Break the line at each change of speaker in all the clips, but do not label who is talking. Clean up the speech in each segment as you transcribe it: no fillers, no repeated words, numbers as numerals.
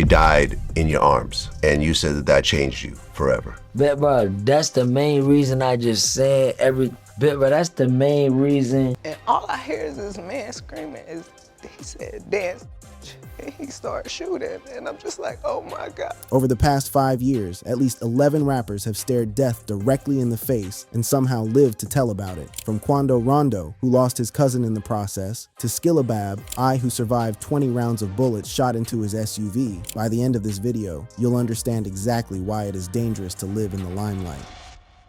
died in your arms, and you said that changed you forever.
But bro, that's the main reason I just said but that's the main reason.
And all I hear is this man screaming, he said, dance. And he started shooting, and I'm just like, oh my God.
Over the past 5 years, at least 11 rappers have stared death directly in the face and somehow lived to tell about it. From Quando Rondo, who lost his cousin in the process, to Skillabab, who survived 20 rounds of bullets shot into his SUV. By the end of this video, you'll understand exactly why it is dangerous to live in the limelight.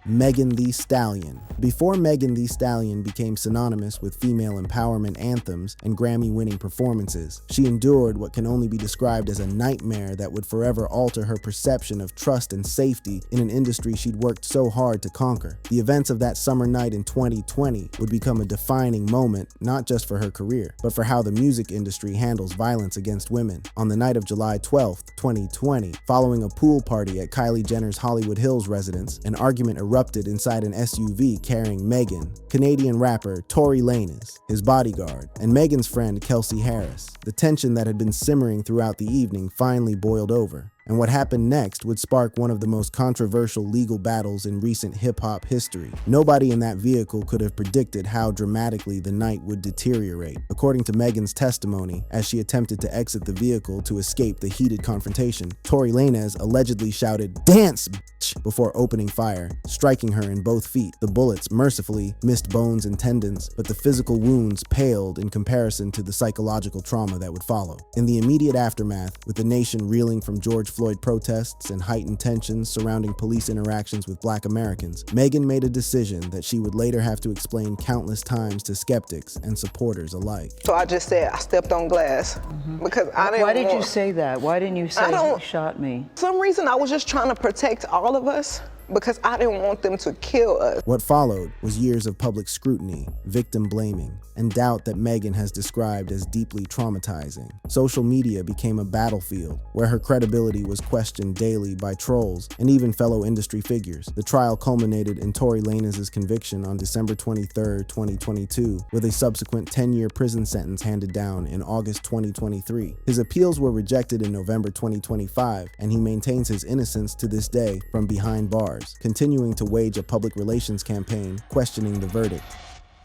Megan Thee Stallion. Before Megan Thee Stallion became synonymous with female empowerment anthems and Grammy-winning performances, she endured what can only be described as a nightmare that would forever alter her perception of trust and safety in an industry she'd worked so hard to conquer. The events of that summer night in 2020 would become a defining moment, not just for her career, but for how the music industry handles violence against women. On the night of July 12, 2020, following a pool party at Kylie Jenner's Hollywood Hills residence, an argument erupted inside an SUV carrying Megan, Canadian rapper Tory Lanez, his bodyguard, and Megan's friend Kelsey Harris. The tension that had been simmering throughout the evening finally boiled over. And what happened next would spark one of the most controversial legal battles in recent hip-hop history. Nobody in that vehicle could have predicted how dramatically the night would deteriorate. According to Megan's testimony, as she attempted to exit the vehicle to escape the heated confrontation, Tory Lanez allegedly shouted, "Dance, bitch," before opening fire, striking her in both feet. The bullets mercifully missed bones and tendons, but the physical wounds paled in comparison to the psychological trauma that would follow. In the immediate aftermath, with the nation reeling from George Floyd protests and heightened tensions surrounding police interactions with Black Americans, Megan made a decision that she would later have to explain countless times to skeptics and supporters alike.
So I just said I stepped on glass because I didn't
Why did you say that? Why didn't you say he shot me?
For some reason I was just trying to protect all of us because I didn't want them to kill us.
What followed was years of public scrutiny, victim blaming, and doubt that Megan has described as deeply traumatizing. Social media became a battlefield where her credibility was questioned daily by trolls and even fellow industry figures. The trial culminated in Tory Lanez's conviction on December 23, 2022, with a subsequent 10-year prison sentence handed down in August 2023. His appeals were rejected in November 2025, and he maintains his innocence to this day from behind bars, continuing to wage a public relations campaign questioning the verdict.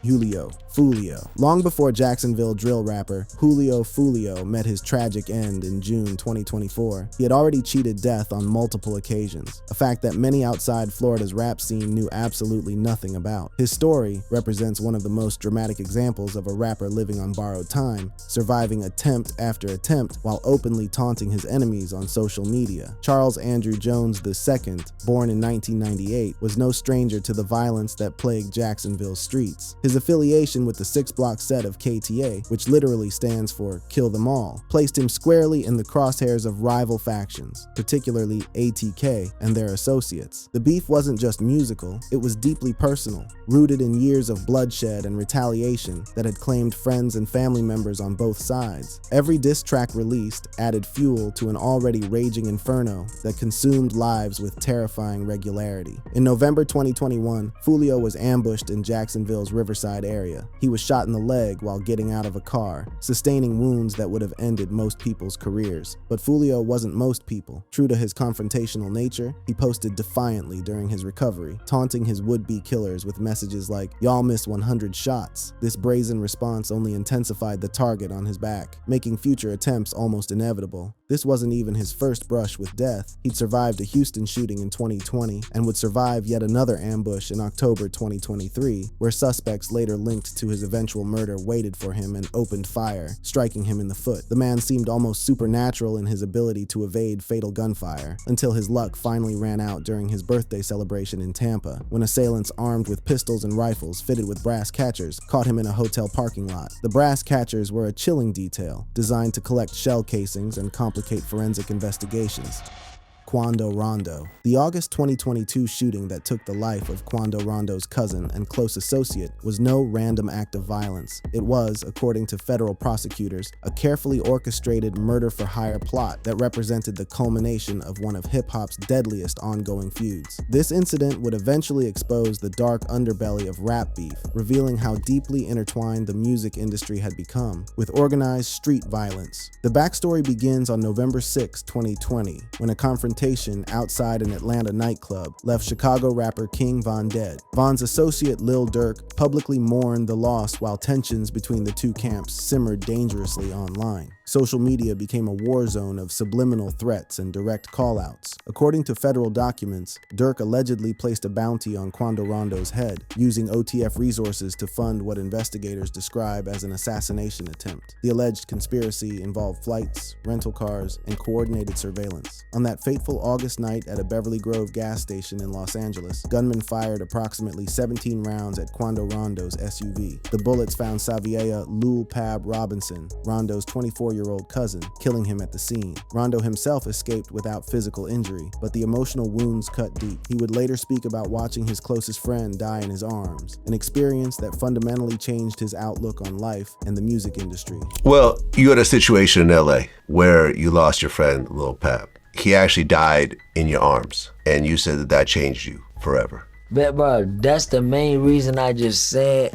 Julio Foolio. Long before Jacksonville drill rapper Julio Foolio met his tragic end in June 2024, he had already cheated death on multiple occasions, a fact that many outside Florida's rap scene knew absolutely nothing about. His story represents one of the most dramatic examples of a rapper living on borrowed time, surviving attempt after attempt while openly taunting his enemies on social media. Charles Andrew Jones II, born in 1998, was no stranger to the violence that plagued Jacksonville's streets. His affiliation with the 6-block set of KTA, which literally stands for Kill Them All, placed him squarely in the crosshairs of rival factions, particularly ATK and their associates. The beef wasn't just musical, it was deeply personal, rooted in years of bloodshed and retaliation that had claimed friends and family members on both sides. Every diss track released added fuel to an already raging inferno that consumed lives with terrifying regularity. In November 2021, Foolio was ambushed in Jacksonville's Riverside area. He was shot in the leg while getting out of a car, sustaining wounds that would have ended most people's careers. But Foolio wasn't most people. True to his confrontational nature, he posted defiantly during his recovery, taunting his would-be killers with messages like, "Y'all missed 100 shots." This brazen response only intensified the target on his back, making future attempts almost inevitable. This wasn't even his first brush with death. He'd survived a Houston shooting in 2020 and would survive yet another ambush in October 2023, where suspects later linked to his eventual murder waited for him and opened fire, striking him in the foot. The man seemed almost supernatural in his ability to evade fatal gunfire, until his luck finally ran out during his birthday celebration in Tampa, when assailants armed with pistols and rifles fitted with brass catchers caught him in a hotel parking lot. The brass catchers were a chilling detail, designed to collect shell casings and complicate forensic investigations. Quando Rondo. The August 2022 shooting that took the life of Quando Rondo's cousin and close associate was no random act of violence. It was, according to federal prosecutors, a carefully orchestrated murder-for-hire plot that represented the culmination of one of hip-hop's deadliest ongoing feuds. This incident would eventually expose the dark underbelly of rap beef, revealing how deeply intertwined the music industry had become with organized street violence. The backstory begins on November 6, 2020, when a confrontation outside an Atlanta nightclub left Chicago rapper King Von dead. Von's associate Lil Durk publicly mourned the loss while tensions between the two camps simmered dangerously online. Social media became a war zone of subliminal threats and direct call-outs. According to federal documents, Durk allegedly placed a bounty on Quando Rondo's head, using OTF resources to fund what investigators describe as an assassination attempt. The alleged conspiracy involved flights, rental cars, and coordinated surveillance. On that fateful August night at a Beverly Grove gas station in Los Angeles, gunmen fired approximately 17 rounds at Quando Rondo's SUV. The bullets found Saviea Lul Pab Robinson, Rondo's 24-year-old cousin, killing him at the scene. Rondo himself escaped without physical injury, but the emotional wounds cut deep. He would later speak about watching his closest friend die in his arms, an experience that fundamentally changed his outlook on life and the music industry.
Well, you had a situation in LA where you lost your friend, Lil Pap. He actually died in your arms, and you said that that changed you forever.
But bro, that's the main reason I just said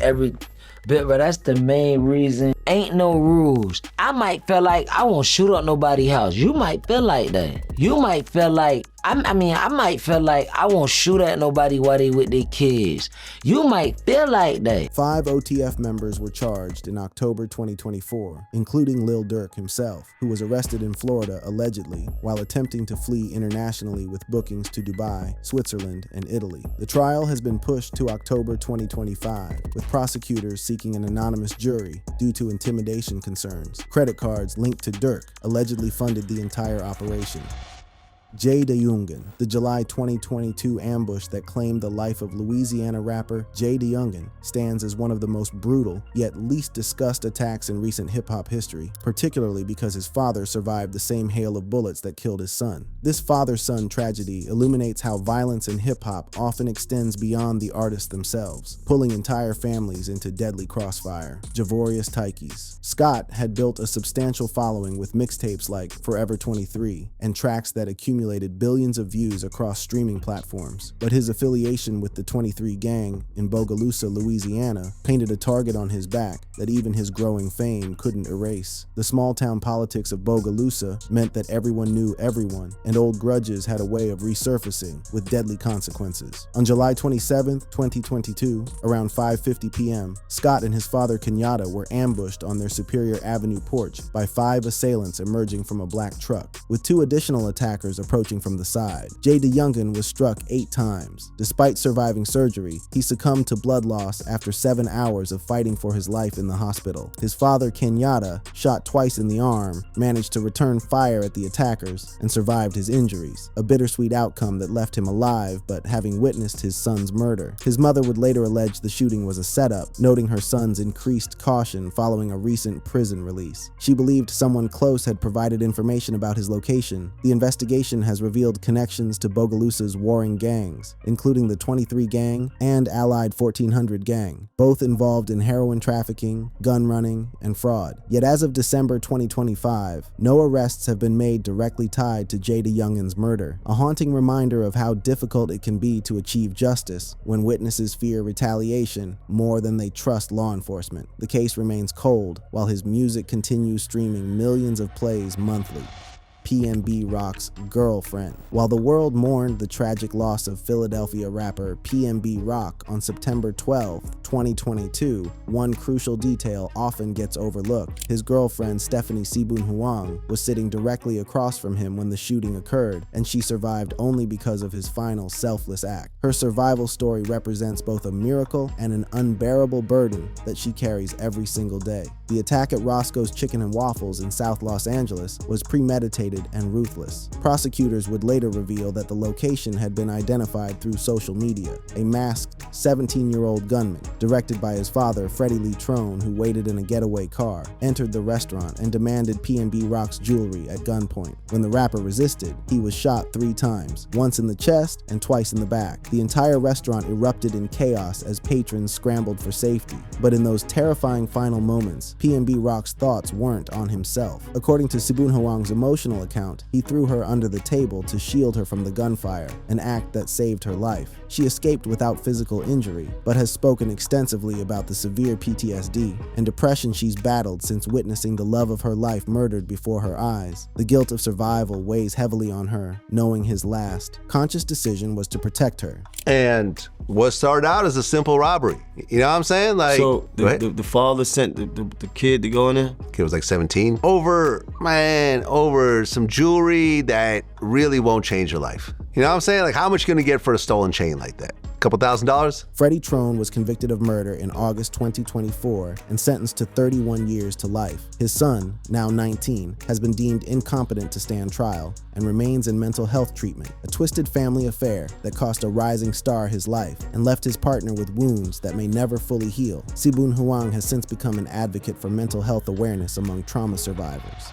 that's the main reason. Ain't no rules. I might feel like I won't shoot up nobody's house. You might feel like that. You might feel like, I might feel like I won't shoot at nobody while they with their kids. You might feel like that.
5 OTF members were charged in October 2024, including Lil Durk himself, who was arrested in Florida allegedly while attempting to flee internationally with bookings to Dubai, Switzerland, and Italy. The trial has been pushed to October 2025, with prosecutors seeking an anonymous jury due to intimidation concerns. Credit cards linked to Durk allegedly funded the entire operation. Jay DeYoungen, the July 2022 ambush that claimed the life of Louisiana rapper Jay DeYoungen, stands as one of the most brutal, yet least discussed attacks in recent hip-hop history, particularly because his father survived the same hail of bullets that killed his son. This father-son tragedy illuminates how violence in hip-hop often extends beyond the artists themselves, pulling entire families into deadly crossfire. Javorius Tykes. Scott had built a substantial following with mixtapes like Forever 23 and tracks that accumulated billions of views across streaming platforms, but his affiliation with the 23 Gang in Bogalusa, Louisiana, painted a target on his back that even his growing fame couldn't erase. The small-town politics of Bogalusa meant that everyone knew everyone, and old grudges had a way of resurfacing with deadly consequences. On July 27, 2022, around 5:50 p.m., Scott and his father Kenyatta were ambushed on their Superior Avenue porch by 5 assailants emerging from a black truck, with 2 additional attackers approaching from the side. Jay DeYoungen was struck 8 times. Despite surviving surgery, he succumbed to blood loss after 7 hours of fighting for his life in the hospital. His father, Kenyatta, shot twice in the arm, managed to return fire at the attackers, and survived his injuries, a bittersweet outcome that left him alive but having witnessed his son's murder. His mother would later allege the shooting was a setup, noting her son's increased caution following a recent prison release. She believed someone close had provided information about his location. The investigation has revealed connections to Bogalusa's warring gangs, including the 23 Gang and allied 1400 Gang, both involved in heroin trafficking, gun running, and fraud. Yet as of December 2025, no arrests have been made directly tied to Jay DeYoungen's murder, a haunting reminder of how difficult it can be to achieve justice when witnesses fear retaliation more than they trust law enforcement. The case remains cold, while his music continues streaming millions of plays monthly. PNB Rock's Girlfriend. While the world mourned the tragic loss of Philadelphia rapper PNB Rock on September 12, 2022, one crucial detail often gets overlooked. His girlfriend, Stephanie Sibun Huang, was sitting directly across from him when the shooting occurred, and she survived only because of his final selfless act. Her survival story represents both a miracle and an unbearable burden that she carries every single day. The attack at Roscoe's Chicken and Waffles in South Los Angeles was premeditated calculated, and ruthless. Prosecutors would later reveal that the location had been identified through social media. A masked 17-year-old gunman, directed by his father, Freddie Lee Trone, who waited in a getaway car, entered the restaurant and demanded P&B Rock's jewelry at gunpoint. When the rapper resisted, he was shot 3 times, once in the chest and twice in the back. The entire restaurant erupted in chaos as patrons scrambled for safety. But in those terrifying final moments, P&B Rock's thoughts weren't on himself. According to Sibun Hwang's emotional account, he threw her under the table to shield her from the gunfire, an act that saved her life. She escaped without physical injury, but has spoken extensively about the severe PTSD and depression she's battled since witnessing the love of her life murdered before her eyes. The guilt of survival weighs heavily on her, knowing his last conscious decision was to protect her.
And what started out as a simple robbery. You know what I'm saying? Like,
so the father sent the kid to go in there?
Kid was like 17. Over some jewelry that really won't change your life. You know what I'm saying? Like, how much you gonna get for a stolen chain like that? Couple $1,000s?
Freddie Trone was convicted of murder in August 2024 and sentenced to 31 years to life. His son, now 19, has been deemed incompetent to stand trial and remains in mental health treatment, a twisted family affair that cost a rising star his life and left his partner with wounds that may never fully heal. Sibun Hwang has since become an advocate for mental health awareness among trauma survivors.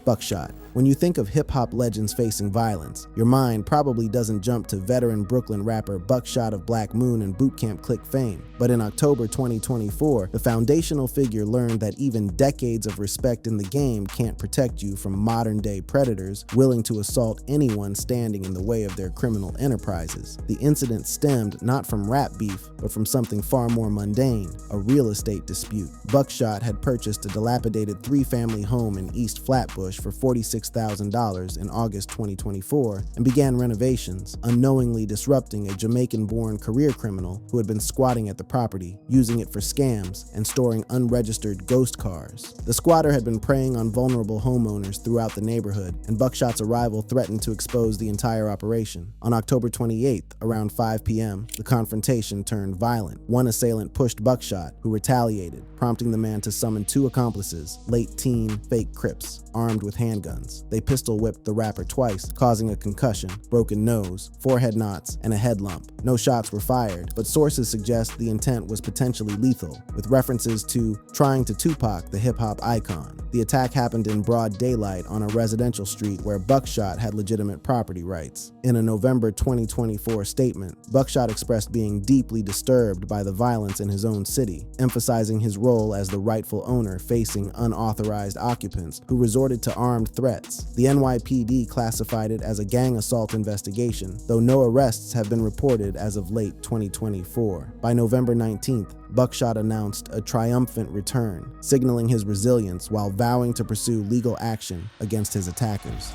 Buckshot. When you think of hip-hop legends facing violence, your mind probably doesn't jump to veteran Brooklyn rapper Buckshot of Black Moon and Boot Camp Click fame. But in October 2024, the foundational figure learned that even decades of respect in the game can't protect you from modern-day predators willing to assault anyone standing in the way of their criminal enterprises. The incident stemmed not from rap beef, but from something far more mundane, a real estate dispute. Buckshot had purchased a dilapidated 3-family home in East Flatbush for $46,000 in August 2024 and began renovations, unknowingly disrupting a Jamaican-born career criminal who had been squatting at the property, using it for scams and storing unregistered ghost cars. The squatter had been preying on vulnerable homeowners throughout the neighborhood, and Buckshot's arrival threatened to expose the entire operation. On October 28th, around 5 p.m., the confrontation turned violent. One assailant pushed Buckshot, who retaliated, prompting the man to summon 2 accomplices, late teen fake Crips, armed with handguns. They pistol whipped the rapper twice, causing a concussion, broken nose, forehead knots, and a head lump. No shots were fired, but sources suggest the intent was potentially lethal, with references to trying to Tupac, the hip-hop icon. The attack happened in broad daylight on a residential street where Buckshot had legitimate property rights. In a November 2024 statement, Buckshot expressed being deeply disturbed by the violence in his own city, emphasizing his role as the rightful owner facing unauthorized occupants who resorted to armed threats. The NYPD classified it as a gang assault investigation, though no arrests have been reported as of late 2024. By November 19th, Buckshot announced a triumphant return, signaling his resilience while vowing to pursue legal action against his attackers.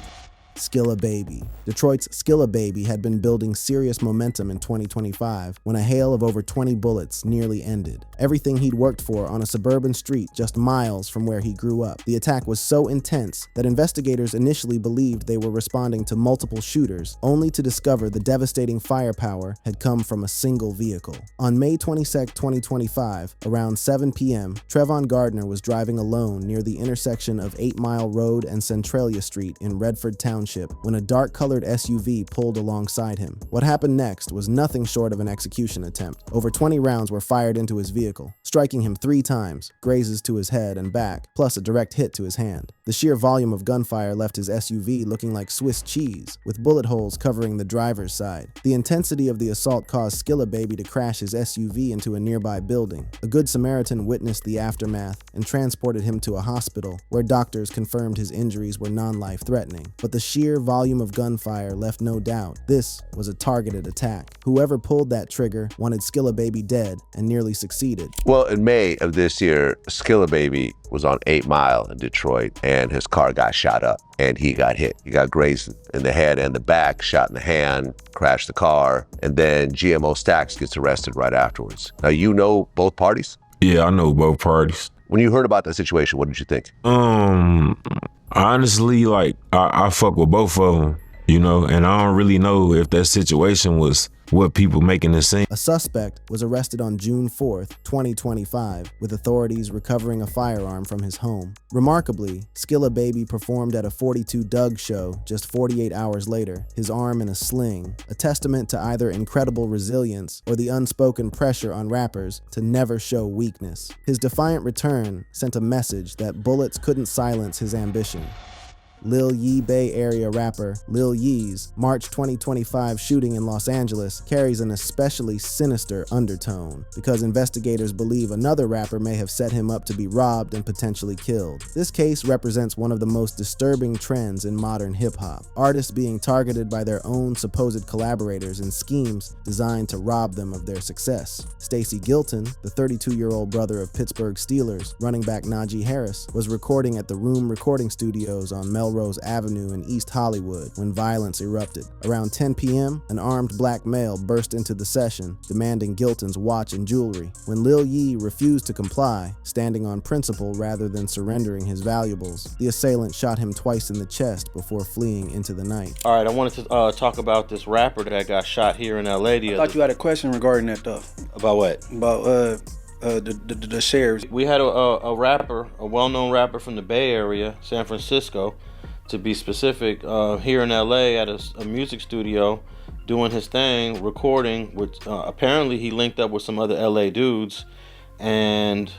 Skilla Baby. Detroit's Skilla Baby had been building serious momentum in 2025 when a hail of over 20 bullets nearly ended everything he'd worked for on a suburban street just miles from where he grew up. The attack was so intense that investigators initially believed they were responding to multiple shooters, only to discover the devastating firepower had come from a single vehicle. On May 22, 2025, around 7 p.m., Trevon Gardner was driving alone near the intersection of 8 Mile Road and Centralia Street in Redford Township when a dark-colored SUV pulled alongside him. What happened next was nothing short of an execution attempt. Over 20 rounds were fired into his vehicle, striking him 3 times, grazes to his head and back, plus a direct hit to his hand. The sheer volume of gunfire left his SUV looking like Swiss cheese, with bullet holes covering the driver's side. The intensity of the assault caused Skilla Baby to crash his SUV into a nearby building. A Good Samaritan witnessed the aftermath and transported him to a hospital, where doctors confirmed his injuries were non-life-threatening. But the sheer volume of gunfire left no doubt. This was a targeted attack. Whoever pulled that trigger wanted Skilla Baby dead and nearly succeeded.
Well, in May of this year, Skilla Baby was on 8 Mile in Detroit and his car got shot up and he got hit. He got grazed in the head and the back, shot in the hand, crashed the car, and then GMO Stacks gets arrested right afterwards. Now, you know both parties?
Yeah, I know both parties.
When you heard about that situation, what did you think?
Honestly, like, I fuck with both of them, you know, and I don't really know if that situation was what people making it seem.
A suspect was arrested on June 4th, 2025, with authorities recovering a firearm from his home. Remarkably, Skilla Baby performed at a 42 Doug show just 48 hours later, his arm in a sling, a testament to either incredible resilience or the unspoken pressure on rappers to never show weakness. His defiant return sent a message that bullets couldn't silence his ambition. Lil Yee Bay Area rapper Lil Yee's March 2025 shooting in Los Angeles carries an especially sinister undertone because investigators believe another rapper may have set him up to be robbed and potentially killed. This case represents one of the most disturbing trends in modern hip-hop, artists being targeted by their own supposed collaborators in schemes designed to rob them of their success. Stacey Gilton, the 32-year-old brother of Pittsburgh Steelers running back Najee Harris, was recording at the Room Recording Studios on Melrose Avenue in East Hollywood when violence erupted. Around 10 p.m., an armed black male burst into the session, demanding Gilton's watch and jewelry. When Lil Yee refused to comply, standing on principle rather than surrendering his valuables, the assailant shot him twice in the chest before fleeing into the night.
All right, I wanted to talk about this rapper that got shot here in LA
I thought you had a question regarding that, though.
About what?
About the sheriffs.
We had a rapper, a well-known rapper from the Bay Area, San Francisco, to be specific, here in LA at a music studio, doing his thing, recording, which apparently he linked up with some other LA dudes, and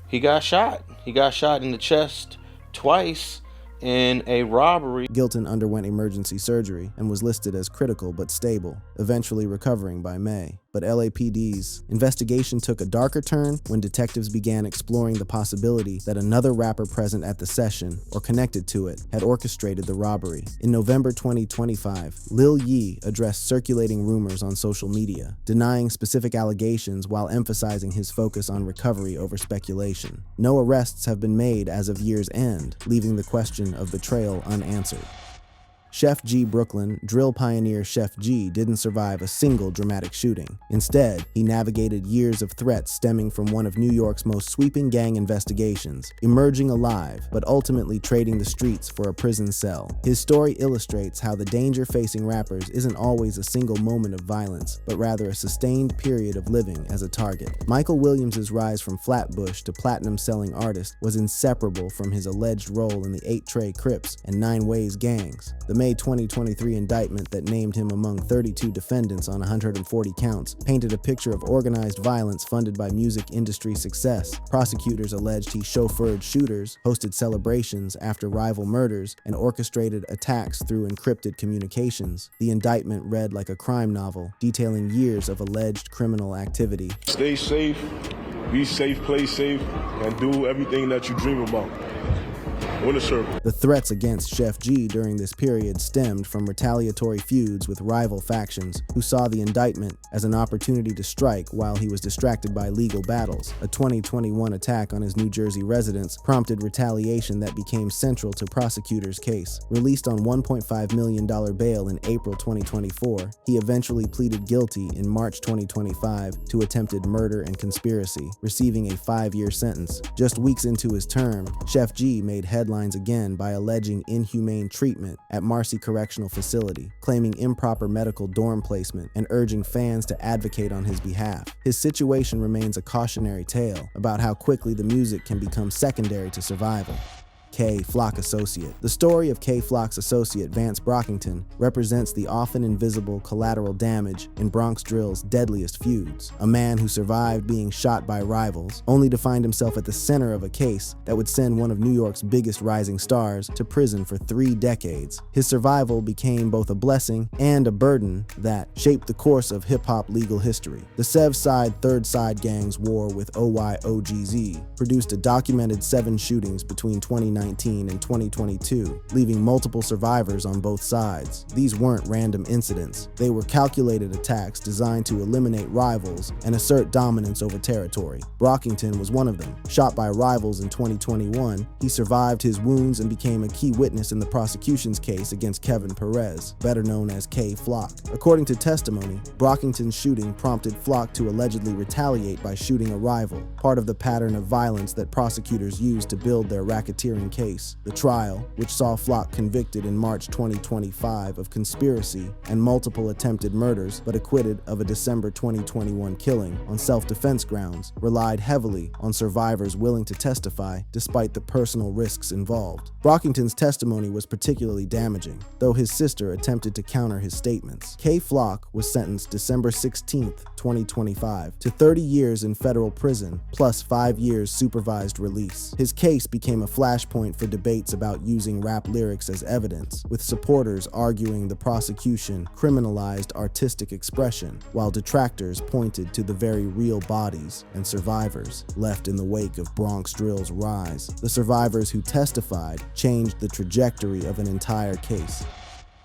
he got shot. He got shot in the chest twice in a robbery.
Gilton underwent emergency surgery and was listed as critical but stable, eventually recovering by May. But LAPD's investigation took a darker turn when detectives began exploring the possibility that another rapper present at the session, or connected to it, had orchestrated the robbery. In November 2025, Lil Yee addressed circulating rumors on social media, denying specific allegations while emphasizing his focus on recovery over speculation. No arrests have been made as of year's end, leaving the question of betrayal unanswered. Chef G Brooklyn, drill pioneer Chef G, didn't survive a single dramatic shooting. Instead, he navigated years of threats stemming from one of New York's most sweeping gang investigations, emerging alive, but ultimately trading the streets for a prison cell. His story illustrates how the danger facing rappers isn't always a single moment of violence, but rather a sustained period of living as a target. Michael Williams' rise from Flatbush to platinum-selling artist was inseparable from his alleged role in the 8 Trey Crips and 9 Ways gangs. The May 2023 indictment that named him among 32 defendants on 140 counts painted a picture of organized violence funded by music industry success. Prosecutors alleged he chauffeured shooters, hosted celebrations after rival murders, and orchestrated attacks through encrypted communications. The indictment read like a crime novel, detailing years of alleged criminal activity.
Stay safe, be safe, play safe, and do everything that you dream about.
The threats against Chef G during this period stemmed from retaliatory feuds with rival factions who saw the indictment as an opportunity to strike while he was distracted by legal battles. A 2021 attack on his New Jersey residence prompted retaliation that became central to prosecutors' case. Released on $1.5 million bail in April 2024, he eventually pleaded guilty in March 2025 to attempted murder and conspiracy, receiving a 5-year sentence. Just weeks into his term, Chef G made headlines again by alleging inhumane treatment at Marcy Correctional Facility, claiming improper medical dorm placement, and urging fans to advocate on his behalf. His situation remains a cautionary tale about how quickly the music can become secondary to survival. K Flock Associate. The story of K Flock's associate Vance Brockington represents the often invisible collateral damage in Bronx Drill's deadliest feuds. A man who survived being shot by rivals, only to find himself at the center of a case that would send one of New York's biggest rising stars to prison for 3 decades. His survival became both a blessing and a burden that shaped the course of hip-hop legal history. The Sev Side Third Side Gang's war with OYOGZ produced a documented 7 shootings between 2019 and 2022, leaving multiple survivors on both sides. These weren't random incidents. They were calculated attacks designed to eliminate rivals and assert dominance over territory. Brockington was one of them. Shot by rivals in 2021, he survived his wounds and became a key witness in the prosecution's case against Kevin Perez, better known as K Flock. According to testimony, Brockington's shooting prompted Flock to allegedly retaliate by shooting a rival, part of the pattern of violence that prosecutors used to build their racketeering case. The trial, which saw Flock convicted in March 2025 of conspiracy and multiple attempted murders but acquitted of a December 2021 killing on self-defense grounds, relied heavily on survivors willing to testify despite the personal risks involved. Brockington's testimony was particularly damaging, though his sister attempted to counter his statements. Kay Flock was sentenced December 16, 2025, to 30 years in federal prison plus 5 years supervised release. His case became a flashpoint for debates about using rap lyrics as evidence, with supporters arguing the prosecution criminalized artistic expression, while detractors pointed to the very real bodies and survivors left in the wake of Bronx Drill's rise. The survivors who testified changed the trajectory of an entire case.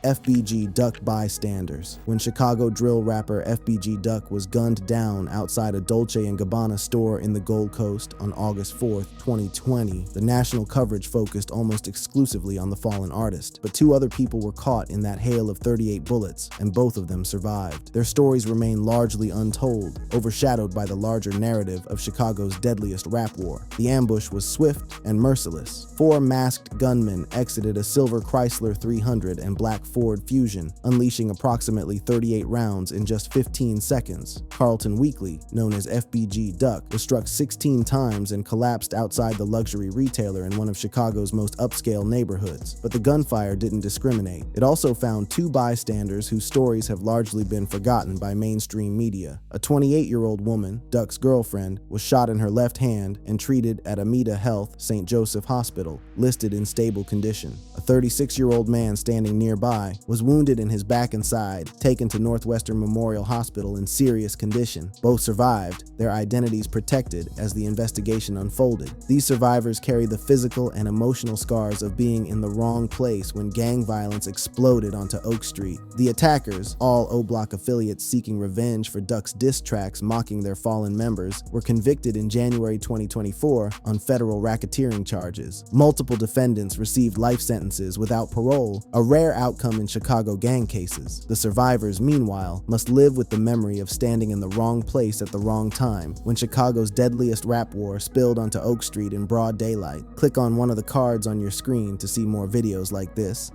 FBG Duck bystanders. When Chicago drill rapper FBG Duck was gunned down outside a Dolce & Gabbana store in the Gold Coast on August 4, 2020, the national coverage focused almost exclusively on the fallen artist. But 2 other people were caught in that hail of 38 bullets, and both of them survived. Their stories remain largely untold, overshadowed by the larger narrative of Chicago's deadliest rap war. The ambush was swift and merciless. 4 masked gunmen exited a silver Chrysler 300 and black Ford Fusion, unleashing approximately 38 rounds in just 15 seconds. Carlton Weekly, known as FBG Duck, was struck 16 times and collapsed outside the luxury retailer in one of Chicago's most upscale neighborhoods. But the gunfire didn't discriminate. It also found 2 bystanders whose stories have largely been forgotten by mainstream media. A 28-year-old woman, Duck's girlfriend, was shot in her left hand and treated at Amita Health St. Joseph Hospital, listed in stable condition. A 36-year-old man standing nearby was wounded in his back and side, taken to Northwestern Memorial Hospital in serious condition. Both survived, their identities protected as the investigation unfolded. These survivors carry the physical and emotional scars of being in the wrong place when gang violence exploded onto Oak Street. The attackers, all O-Block affiliates seeking revenge for Duck's diss tracks mocking their fallen members, were convicted in January 2024 on federal racketeering charges. Multiple defendants received life sentences without parole, a rare outcome in Chicago gang cases. The survivors, meanwhile, must live with the memory of standing in the wrong place at the wrong time when Chicago's deadliest rap war spilled onto Oak Street in broad daylight. Click on one of the cards on your screen to see more videos like this.